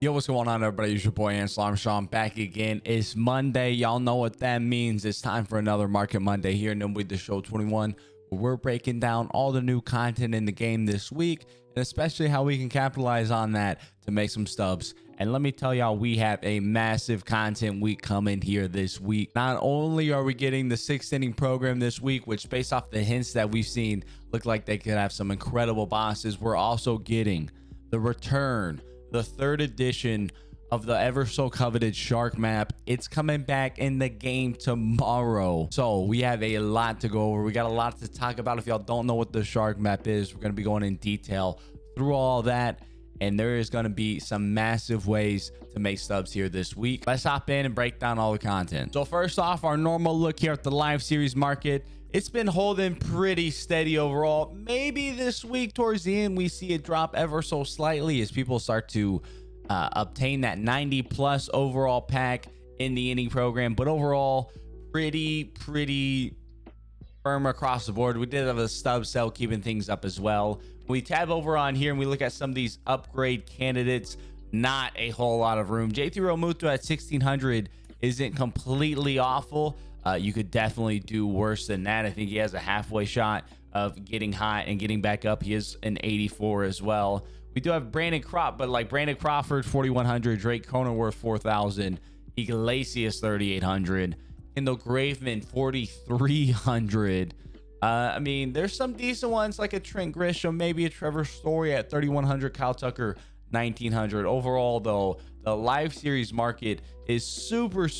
Yo, what's going on, everybody? It's your boy Ancelarmstrong back again. It's Monday. Y'all know what that means. It's time for another Market Monday here in MLB The Show 21, where we're breaking down all the new content in the game this week, and especially how we can capitalize on that to make some stubs. And let me tell y'all, we have a massive content week coming here this week. Not only are we getting the 6th inning program this week, which based off the hints that we've seen, look like they could have some incredible bosses. We're also getting the return, the 3rd edition of the ever so coveted shark map. It's coming back in the game tomorrow, so we have a lot to go over. We got a lot to talk about. If y'all don't know what the shark map is, we're going to be going in detail through all that, and there is going to be some massive ways to make stubs here this week. Let's hop in and break down all the content. So first off, our normal look here at the live series market. It's been holding pretty steady overall. Maybe this week towards the end we see it drop ever so slightly as people start to obtain that 90 plus overall pack in the inning program, but overall pretty firm across the board. We did have a stub sell keeping things up as well. We tab over on here and we look at some of these upgrade candidates. Not a whole lot of room. J3 Romuto at 1600 isn't completely awful. You could definitely do worse than that. I think he has a halfway shot of getting hot and getting back up. He is an 84 as well. We do have Brandon but like Brandon Crawford 4100, Drake Cronenworth 4000, Iglesias 3800, Kendall Graveman 4300. I mean, there's some decent ones like a Trent Grisham, maybe a Trevor Story at 3100, Kyle Tucker 1900. Overall though, the live series market is super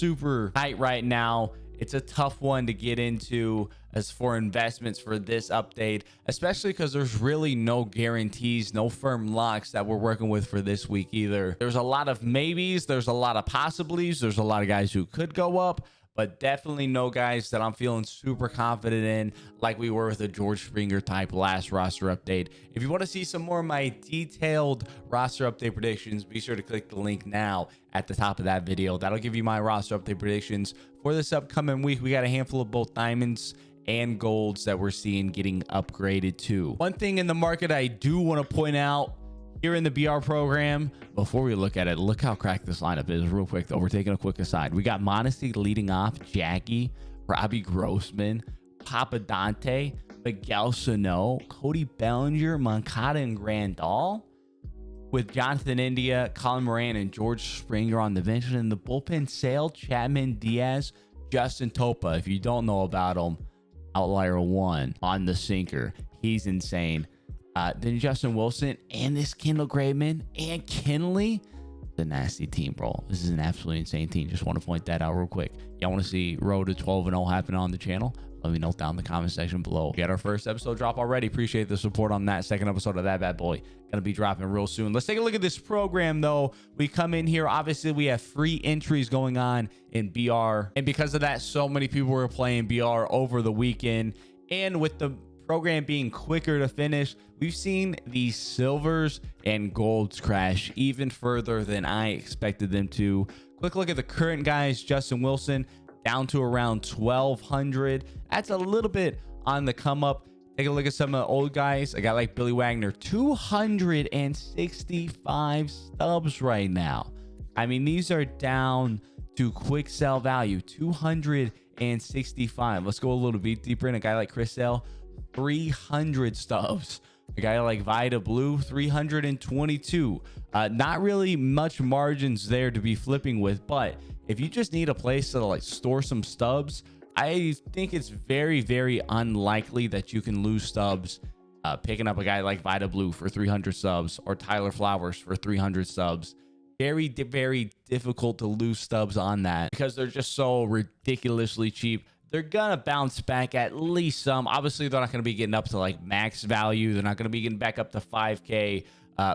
tight right now. It's a tough one to get into as for investments for this update, especially because there's really no guarantees, no firm locks that we're working with for this week either. There's a lot of maybes, there's a lot of possibilities, there's a lot of guys who could go up, but definitely no guys that I'm feeling super confident in like we were with a George Springer type last roster update. If you want to see some more of my detailed roster update predictions, be sure to click the link now at the top of that video. That'll give you my roster update predictions for this upcoming week. We got a handful of both diamonds and golds that we're seeing getting upgraded too. One thing in the market I do want to point out here in the BR program, before we look at it, look how cracked this lineup is. Real quick though, we're taking a quick aside. We got Modesty leading off, Jackie, Robbie Grossman, Papa Dante, Miguel Sano, Cody Bellinger, Moncada, and Grandal, with Jonathan India, Colin Moran, and George Springer on the bench. And in the bullpen, Sale, Chapman, Diaz, Justin Topa. If you don't know about him, Outlier 1 on the sinker. He's insane. Then Justin Wilson and this Kendall Graveman and Kinley. The nasty team, bro. This is an absolutely insane team. Just want to point that out real quick. Y'all want to see road to 12-0 happen on the channel? Let me know down in the comment section below. We got our first episode drop already. Appreciate the support on that. Second episode of that bad boy gonna be dropping real soon. Let's take a look at this program though. We come in here, obviously we have free entries going on in BR, and because of that, so many people were playing BR over the weekend. And with the program being quicker to finish, we've seen the silvers and golds crash even further than I expected them to. Quick look at the current guys. Justin Wilson down to around 1200. That's a little bit on the come up. Take a look at some of the old guys. A guy like Billy Wagner, 265 stubs right now. I mean, these are down to quick sell value, 265. Let's go a little bit deeper in. A guy like Chris Sale, 300 stubs. A guy like Vida Blue, 322. Not really much margins there to be flipping with, but if you just need a place to like store some stubs, I think it's very unlikely that you can lose stubs picking up a guy like Vida Blue for 300 subs or Tyler Flowers for 300 subs. Very difficult to lose stubs on that because they're just so ridiculously cheap. They're gonna bounce back at least some. Obviously they're not gonna be getting up to like max value. They're not gonna be getting back up to 5k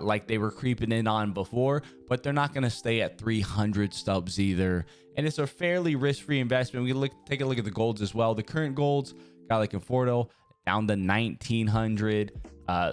like they were creeping in on before, but they're not gonna stay at 300 stubs either. And it's a fairly risk-free investment. We take a look at the golds as well. The current golds, guy like Conforto down to 1900.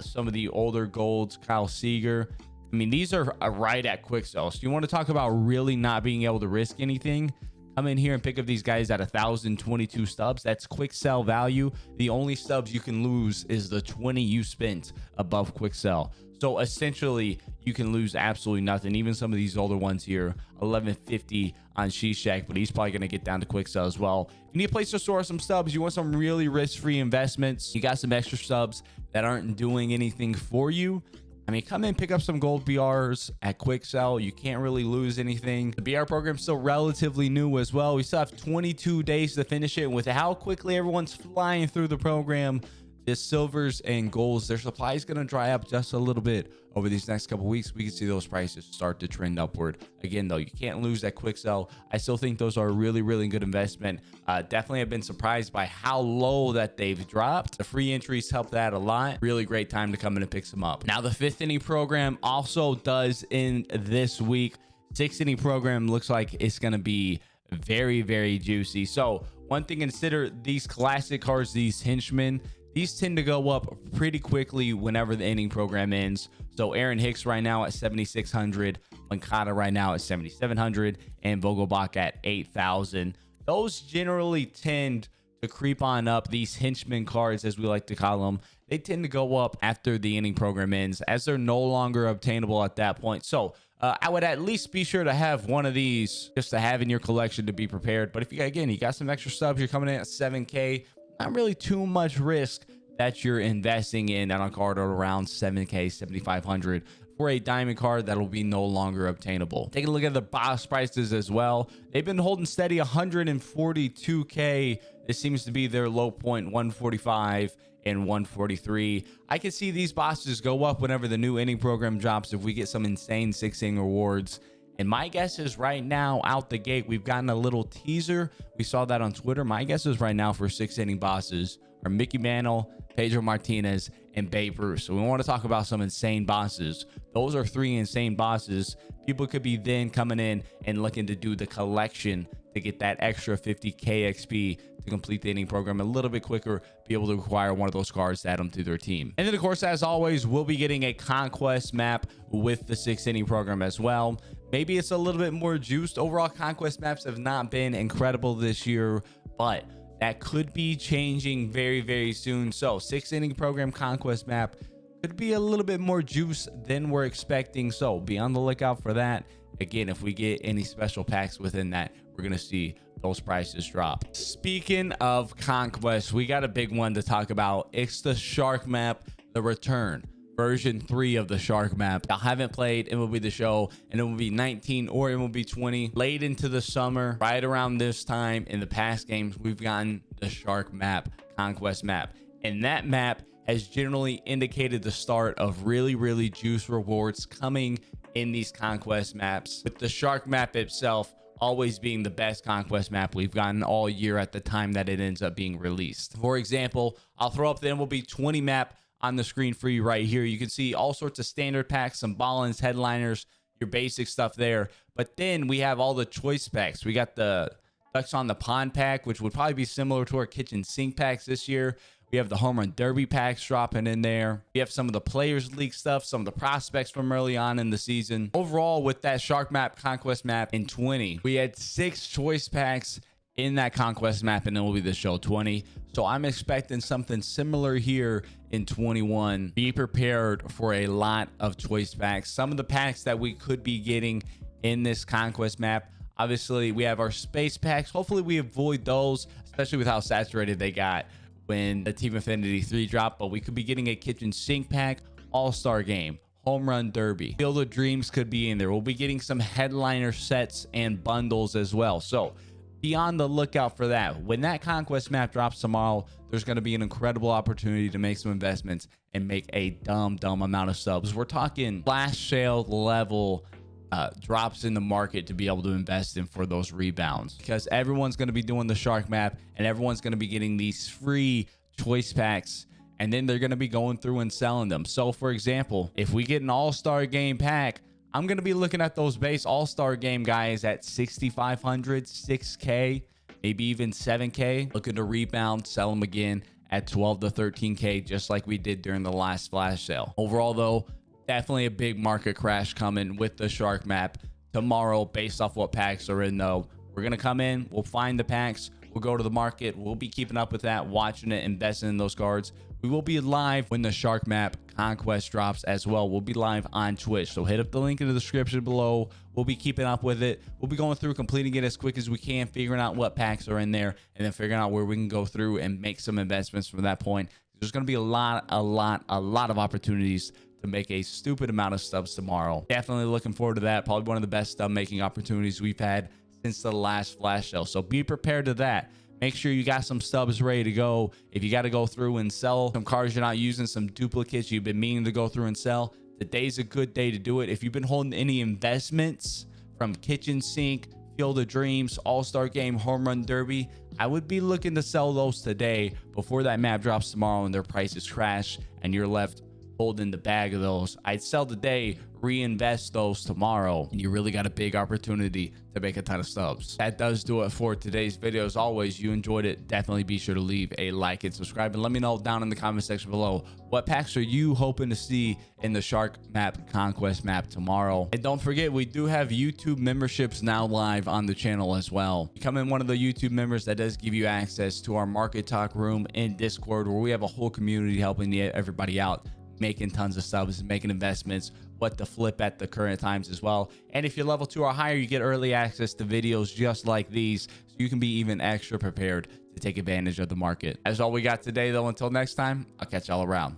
Some of the older golds, Kyle Seager. I mean, these are right at quick sell. So you want to talk about really not being able to risk anything? come in here and pick up these guys at 1,022 stubs. That's quick sell value. The only stubs you can lose is the 20 you spent above quick sell. So essentially, you can lose absolutely nothing. Even some of these older ones here, 1150 on Shishak, but he's probably going to get down to quick sell as well. If you need a place to store some stubs, you want some really risk-free investments, you got some extra stubs that aren't doing anything for you, I mean, come in, pick up some gold BRs at quick sell. You can't really lose anything. The BR program's still relatively new as well. We still have 22 days to finish it. With how quickly everyone's flying through the program, the silvers and golds, their supply is going to dry up just a little bit over these next couple weeks. We can see those prices start to trend upward again, though. You can't lose that quick sell. I still think those are a really, really good investment. Definitely have been surprised by how low that they've dropped. The free entries help that a lot. Really great time to come in and pick some up. Now, the 5th inning program also does in this week. 6th inning program looks like it's going to be very, very juicy. So one thing to consider, these classic cards, these henchmen, these tend to go up pretty quickly whenever the inning program ends. So Aaron Hicks right now at 7,600, Mankata right now at 7,700, and Vogelbach at 8,000. Those generally tend to creep on up. These henchman cards, as we like to call them, they tend to go up after the inning program ends, as they're no longer obtainable at that point. So I would at least be sure to have one of these just to have in your collection to be prepared. But if you, again, you got some extra subs, you're coming in at 7K, not really too much risk that you're investing in on a card at around 7K, 7,500 for a diamond card that'll be no longer obtainable. Take a look at the box prices as well. They've been holding steady 142K. This seems to be their low point, 145 and 143. I can see these bosses go up whenever the new inning program drops if we get some insane 6-inning rewards. And my guess is right now out the gate, we've gotten a little teaser. We saw that on Twitter. My guess is right now for 6-inning bosses are Mickey Mantle, Pedro Martinez, and Babe Ruth. So we want to talk about some insane bosses. Those are 3 insane bosses. People could be then coming in and looking to do the collection to get that extra 50K XP to complete the inning program a little bit quicker, be able to acquire one of those cards to add them to their team. And then, of course, as always, we'll be getting a conquest map with the 6-inning program as well. Maybe it's a little bit more juiced. Overall, conquest maps have not been incredible this year, but that could be changing very, very soon. So 6-inning program conquest map could be a little bit more juice than we're expecting. So be on the lookout for that. Again, if we get any special packs within that, we're going to see those prices drop. Speaking of conquest, we got a big one to talk about. It's the Shark map, the return. Version 3 of the Shark map. I haven't played MLB The Show and MLB 19 or MLB 20 late into the summer. Right around this time in the past games, we've gotten the Shark map, conquest map. And that map has generally indicated the start of really, really juice rewards coming in these conquest maps, with the Shark map itself always being the best conquest map we've gotten all year at the time that it ends up being released. For example, I'll throw up the MLB 20 map on the screen for you right here. You can see all sorts of standard packs, some ball-ins, headliners, your basic stuff there. But then we have all the choice packs. We got the Ducks on the Pond pack, which would probably be similar to our kitchen sink packs this year. We have the Home Run Derby packs dropping in there. We have some of the Players League stuff, some of the prospects from early on in the season. Overall, with that Shark map, conquest map in 20, we had 6 choice packs in that conquest map, and it will be the show 20. So I'm expecting something similar here in 21. Be prepared for a lot of choice packs. Some of the packs that we could be getting in this conquest map, obviously we have our space packs. Hopefully we avoid those, especially with how saturated they got when the Team Affinity 3 dropped. But we could be getting a kitchen sink pack, all-star game, Home Run Derby, Field of Dreams could be in there. We'll be getting some headliner sets and bundles as well. So be on the lookout for that. When that conquest map drops tomorrow, there's going to be an incredible opportunity to make some investments and make a dumb amount of subs. We're talking flash sale level drops in the market to be able to invest in for those rebounds, because everyone's going to be doing the Shark map and everyone's going to be getting these free choice packs, and then they're going to be going through and selling them. So for example, if we get an all-star game pack, I'm going to be looking at those base all-star game guys at 6,500, 6K, maybe even 7K. Looking to rebound, sell them again at 12 to 13K, just like we did during the last flash sale. Overall, though, definitely a big market crash coming with the Shark map tomorrow based off what packs are in, though. We're going to come in, we'll find the packs, we'll go to the market, we'll be keeping up with that, watching it, investing in those cards. We will be live when the shark map conquest drops as well. We'll be live on Twitch, so hit up the link in the description below. We'll be keeping up with it. We'll be going through, completing it as quick as we can, figuring out what packs are in there, and then figuring out where we can go through and make some investments from that point. There's going to be a lot of opportunities to make a stupid amount of stubs tomorrow. Definitely looking forward to that. Probably one of the best stub making opportunities we've had since the last flash sale, so be prepared to that. Make sure you got some stubs ready to go. If you got to go through and sell some cards you're not using, some duplicates you've been meaning to go through and sell, today's a good day to do it. If you've been holding any investments from Kitchen Sink, Field of Dreams, All-Star Game, Home Run Derby, I would be looking to sell those today before that map drops tomorrow and their prices crash and you're left holding the bag of those. I'd sell today, reinvest those tomorrow, and you really got a big opportunity to make a ton of stubs. That does do it for today's video. As always, you enjoyed it, definitely be sure to leave a like and subscribe, and let me know down in the comment section below, what packs are you hoping to see in the shark map conquest map tomorrow? And don't forget, we do have YouTube memberships now live on the channel as well. Becoming one of the YouTube members, that does give you access to our market talk room in Discord, where we have a whole community helping everybody out, making tons of subs, making investments, what to flip at the current times as well. And if you're level 2 or higher, you get early access to videos just like these, so you can be even extra prepared to take advantage of the market. That's all we got today, though. Until next time, I'll catch y'all around.